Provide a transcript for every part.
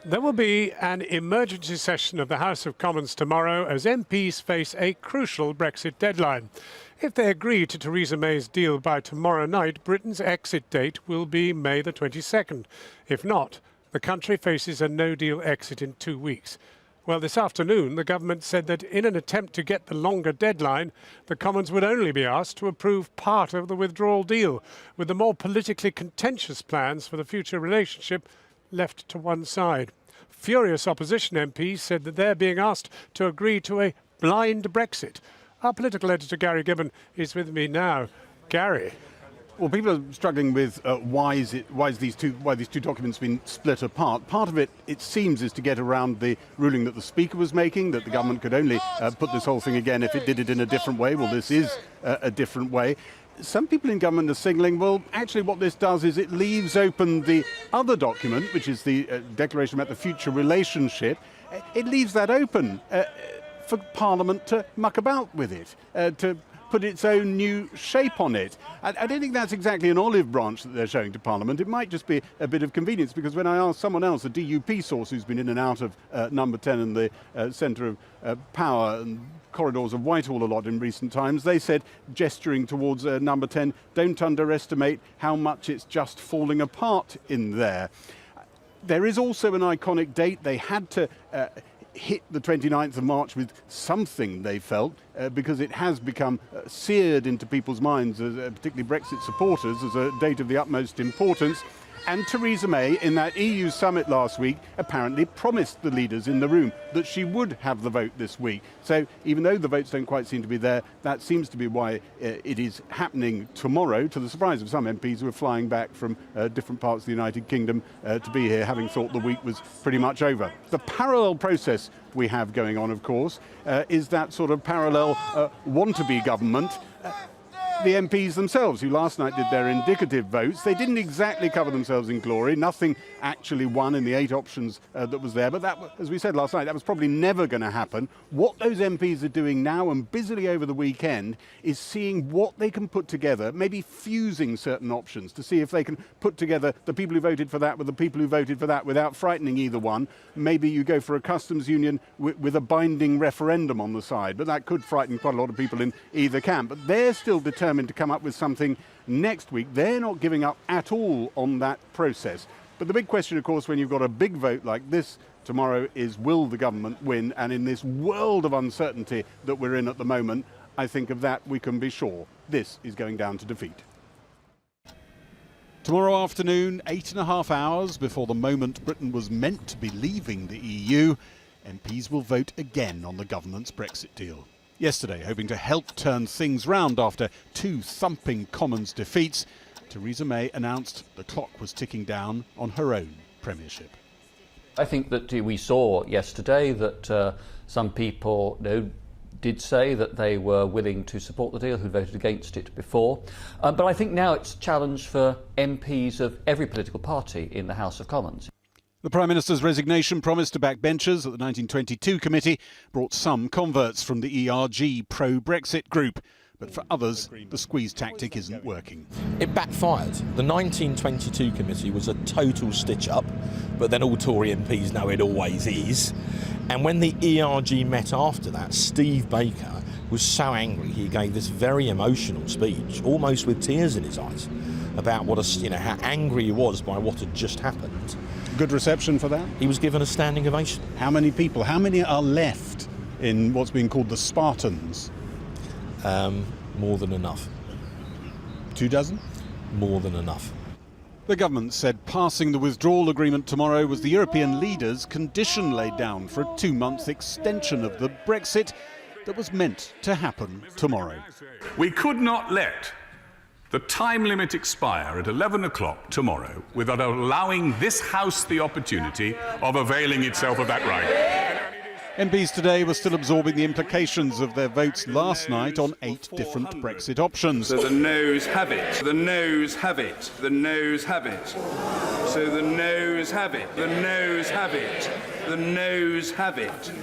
There will be an emergency session of the House of Commons tomorrow as MPs face a crucial Brexit deadline. If they agree to Theresa May's deal by tomorrow night, Britain's exit date will be May the 22nd. If not, the country faces a no-deal exit in 2 weeks. Well, this afternoon, the government said that in an attempt to get the longer deadline, the Commons would only be asked to approve part of the withdrawal deal, with the more politically contentious plans for the future relationship left to one side. Furious opposition MPs said that they're being asked to agree to a blind Brexit. Our political editor, Gary Gibbon, is with me now. Gary. Well, people are struggling with why these two documents have been split apart. Part of it, it seems, is to get around the ruling that the Speaker was making, that the government could only put this whole thing again if it did it in a different way. Well, this is a different way. Some people in government are signalling, well, actually what this does is it leaves open the other document, which is the Declaration about the Future Relationship. It leaves that open for Parliament to muck about with it, to put its own new shape on it. I don't think that's exactly an olive branch that they're showing to Parliament. It might just be a bit of convenience, because when I asked someone else, a DUP source who's been in and out of Number 10 and the centre of power and corridors of Whitehall a lot in recent times, they said, gesturing towards Number 10, don't underestimate how much it's just falling apart in there. There is also an iconic date. They had to hit the 29th of March with something, they felt, because it has become seared into people's minds, particularly Brexit supporters, as a date of the utmost importance. And Theresa May, in that EU summit last week, apparently promised the leaders in the room that she would have the vote this week. So even though the votes don't quite seem to be there, that seems to be why it is happening tomorrow, to the surprise of some MPs who are flying back from different parts of the United Kingdom to be here, having thought the week was pretty much over. The parallel process we have going on, of course, is that sort of parallel want-to-be government. The MPs themselves, who last night did their indicative votes, they didn't exactly cover themselves in glory. Nothing actually won in the 8 options that was there. But that, as we said last night, that was probably never going to happen. What those MPs are doing now and busily over the weekend is seeing what they can put together, maybe fusing certain options to see if they can put together the people who voted for that with the people who voted for that without frightening either one. Maybe you go for a customs union with a binding referendum on the side, but that could frighten quite a lot of people in either camp. But they're still determined to come up with something next week. They're not giving up at all on that process. But the big question, of course, when you've got a big vote like this tomorrow is, will the government win? And in this world of uncertainty that we're in at the moment, I think of that we can be sure. This is going down to defeat. Tomorrow afternoon, 8.5 hours before the moment Britain was meant to be leaving the EU, MPs will vote again on the government's Brexit deal. Yesterday, hoping to help turn things round after 2 thumping Commons defeats, Theresa May announced the clock was ticking down on her own premiership. I think that we saw yesterday that some people did say that they were willing to support the deal, who voted against it before. But I think now it's a challenge for MPs of every political party in the House of Commons. The Prime Minister's resignation promised to backbenchers at the 1922 committee brought some converts from the ERG pro-Brexit group. But for others, the squeeze tactic isn't working. It backfired. The 1922 committee was a total stitch-up, but then all Tory MPs know it always is. And when the ERG met after that, Steve Baker was so angry he gave this very emotional speech, almost with tears in his eyes, about what how angry he was by what had just happened. Good reception for that? He was given a standing ovation. How many people, how many are left in what's being called the Spartans? More than enough. 24? More than enough. The government said passing the withdrawal agreement tomorrow was the European leaders' condition laid down for a 2-month extension of the Brexit that was meant to happen tomorrow. We could not let the time limit expire at 11 o'clock tomorrow without allowing this House the opportunity of availing itself of that right. MPs today were still absorbing the implications of their votes last night on 8 different Brexit options. So the noes have it, the noes have it, the noes have it. So the noes have it, the noes have it, the noes have it. So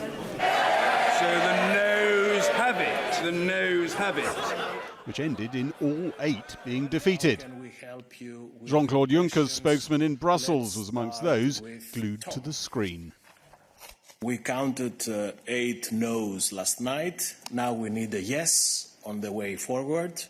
the noes have it, the noes have it. which ended in all 8 being defeated. Jean-Claude Juncker's spokesman in Brussels was amongst those glued to the screen. We counted 8 no's last night. Now we need a yes on the way forward.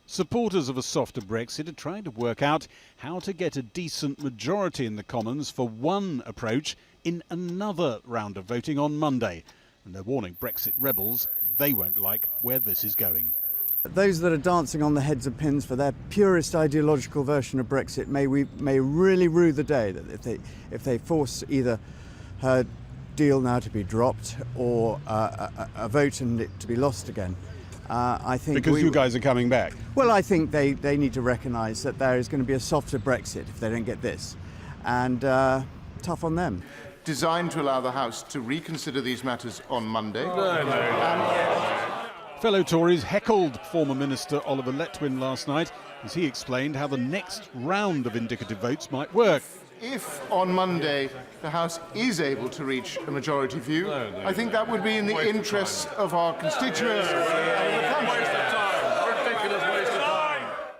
Supporters of a softer Brexit are trying to work out how to get a decent majority in the Commons for one approach in another round of voting on Monday. And they're warning Brexit rebels they won't like where this is going. Those that are dancing on the heads of pins for their purest ideological version of Brexit may really rue the day that if they force either her deal now to be dropped or a vote and it to be lost again. I think because you guys are coming back. Well, I think they need to recognise that there is going to be a softer Brexit if they don't get this, and tough on them. Designed to allow the House to reconsider these matters on Monday. Fellow Tories heckled former Minister Oliver Letwin last night as he explained how the next round of indicative votes might work. If on Monday the House is able to reach a majority view, I think that would be in the interests of our constituents and of the country.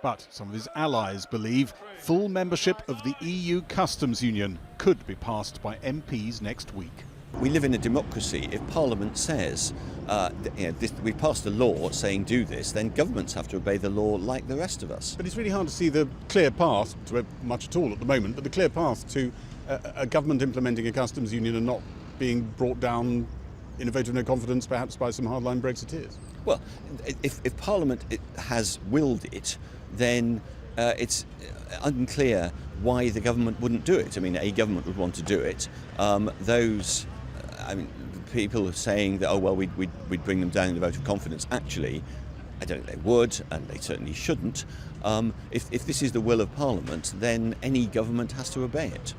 But some of his allies believe full membership of the EU customs union could be passed by MPs next week. We live in a democracy. If Parliament says we passed a law saying do this, then governments have to obey the law like the rest of us. But it's really hard to see the clear path to much at all at the moment, but the clear path to a government implementing a customs union and not being brought down in a vote of no confidence perhaps by some hardline Brexiteers. Well, if Parliament has willed it, then it's unclear why the government wouldn't do it. I mean, a government would want to do it. People are saying that, we'd bring them down in the vote of confidence. Actually, I don't think they would, and they certainly shouldn't. If this is the will of Parliament, then any government has to obey it.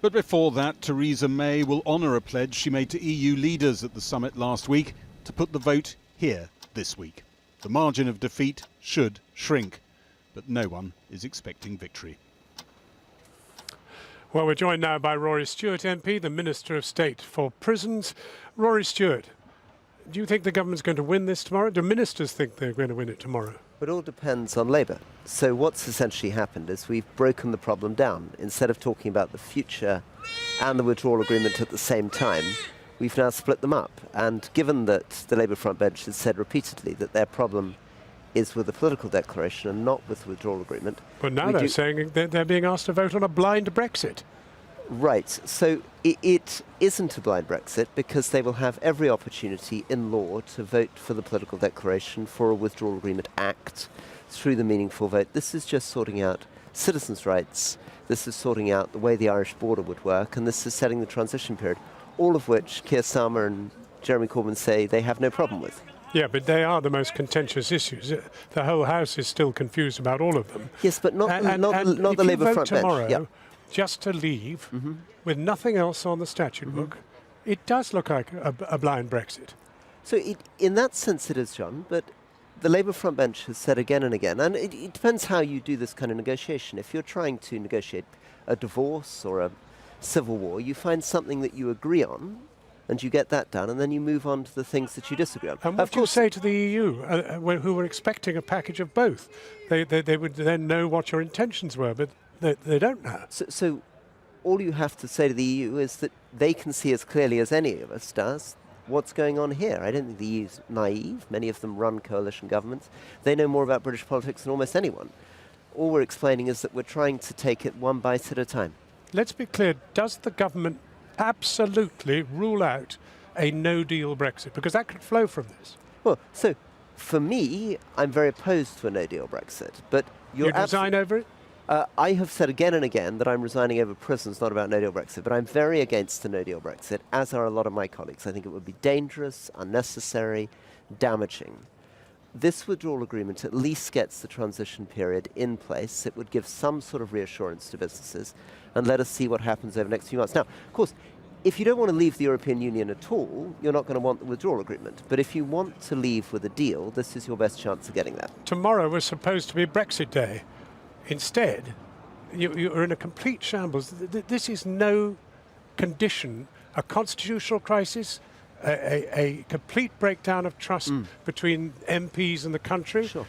But before that, Theresa May will honour a pledge she made to EU leaders at the summit last week to put the vote here this week. The margin of defeat should shrink, but no one is expecting victory. Well, we're joined now by Rory Stewart MP, the Minister of State for Prisons. Rory Stewart, do you think the government's going to win this tomorrow? Do ministers think they're going to win it tomorrow? It all depends on Labour. So what's essentially happened is we've broken the problem down. Instead of talking about the future and the withdrawal agreement at the same time, we've now split them up. And given that the Labour front bench has said repeatedly that their problem is with the political declaration and not with the withdrawal agreement. But now they're saying they're being asked to vote on a blind Brexit. Right. So it isn't a blind Brexit because they will have every opportunity in law to vote for the political declaration, for a withdrawal agreement act, through the meaningful vote. This is just sorting out citizens' rights. This is sorting out the way the Irish border would work, and this is setting the transition period, all of which Keir Starmer and Jeremy Corbyn say they have no problem with. Yeah, but they are the most contentious issues. The whole House is still confused about all of them. Yes, but not the Labour front bench. Tomorrow, just to leave with nothing else on the statute book, it does look like a blind Brexit. So in that sense it is, John, but the Labour front bench has said again and again, and it depends how you do this kind of negotiation. If you're trying to negotiate a divorce or a civil war, you find something that you agree on, and you get that done, and then you move on to the things that you disagree on. And what do you say to the EU, who were expecting a package of both? They would then know what your intentions were, but they don't now. So all you have to say to the EU is that they can see as clearly as any of us does what's going on here. I don't think the EU's naive. Many of them run coalition governments. They know more about British politics than almost anyone. All we're explaining is that we're trying to take it one bite at a time. Let's be clear, does the government absolutely rule out a no-deal Brexit? Because that could flow from this. Well, so for me, I'm very opposed to a no-deal Brexit. But you'd resign over it? I have said again and again that I'm resigning over prisons, not about no-deal Brexit. But I'm very against a no-deal Brexit, as are a lot of my colleagues. I think it would be dangerous, unnecessary, damaging. This withdrawal agreement at least gets the transition period in place. It would give some sort of reassurance to businesses and let us see what happens over the next few months. Now, of course, if you don't want to leave the European Union at all, you're not going to want the withdrawal agreement. But if you want to leave with a deal, this is your best chance of getting that. Tomorrow was supposed to be Brexit Day. Instead, you're in a complete shambles. This is no condition, a constitutional crisis, a complete breakdown of trust between MPs and the country. Sure.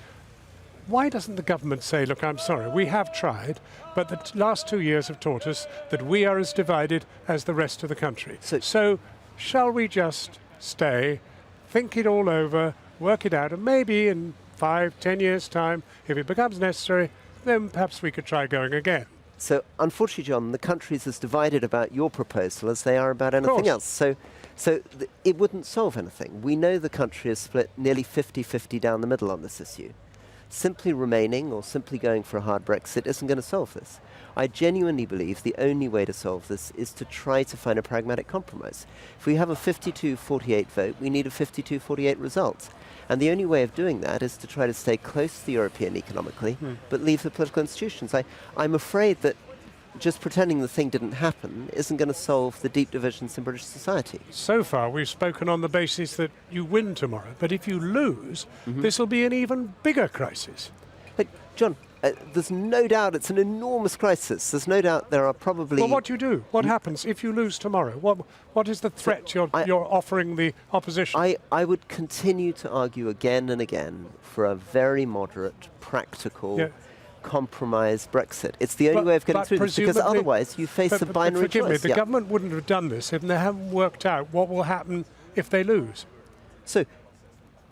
Why doesn't the government say, look, I'm sorry, we have tried, but the last 2 years have taught us that we are as divided as the rest of the country. So shall we just stay, think it all over, work it out, and maybe in 5, 10 years' time, if it becomes necessary, then perhaps we could try going again. So, unfortunately, John, the country is as divided about your proposal as they are about anything else. So it wouldn't solve anything. We know the country is split nearly 50-50 down the middle on this issue. Simply remaining or simply going for a hard Brexit isn't going to solve this. I genuinely believe the only way to solve this is to try to find a pragmatic compromise. If we have a 52-48 vote, we need a 52-48 result. And the only way of doing that is to try to stay close to the European economically, but leave the political institutions. I'm afraid that just pretending the thing didn't happen isn't going to solve the deep divisions in British society. So far, we've spoken on the basis that you win tomorrow, but if you lose, this will be an even bigger crisis. But, John, there's no doubt it's an enormous crisis. There's no doubt there are probably... Well, what do you do? What happens if you lose tomorrow? What is the threat you're offering the opposition? I would continue to argue again and again for a very moderate, practical, compromise Brexit. It's the only way of getting through this, because otherwise you face a binary choice. Forgive me, the yeah. government wouldn't have done this if they haven't worked out what will happen if they lose. So,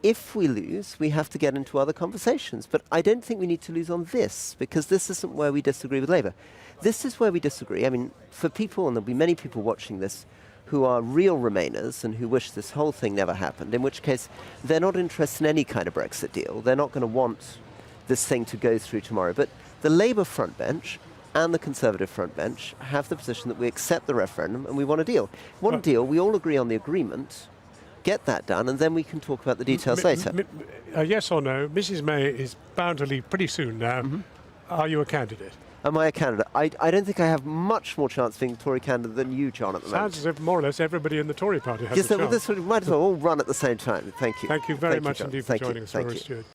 if we lose, we have to get into other conversations. But I don't think we need to lose on this, because this isn't where we disagree with Labour. This is where we disagree. I mean, for people, and there'll be many people watching this, who are real Remainers and who wish this whole thing never happened, in which case they're not interested in any kind of Brexit deal. They're not going to want this thing to go through tomorrow. But the Labour front bench and the Conservative front bench have the position that we accept the referendum and we want a deal. We want a deal, we all agree on the agreement, get that done, and then we can talk about the details later. Yes or no, Mrs May is bound to leave pretty soon now. Are you a candidate? Am I a candidate? I don't think I have much more chance of being a Tory candidate than you, John, at the moment. Sounds as if more or less everybody in the Tory party has a chance. Yes, we might as well all run at the same time. Thank you. Thank you very much John. indeed for joining us, Laura Stewart.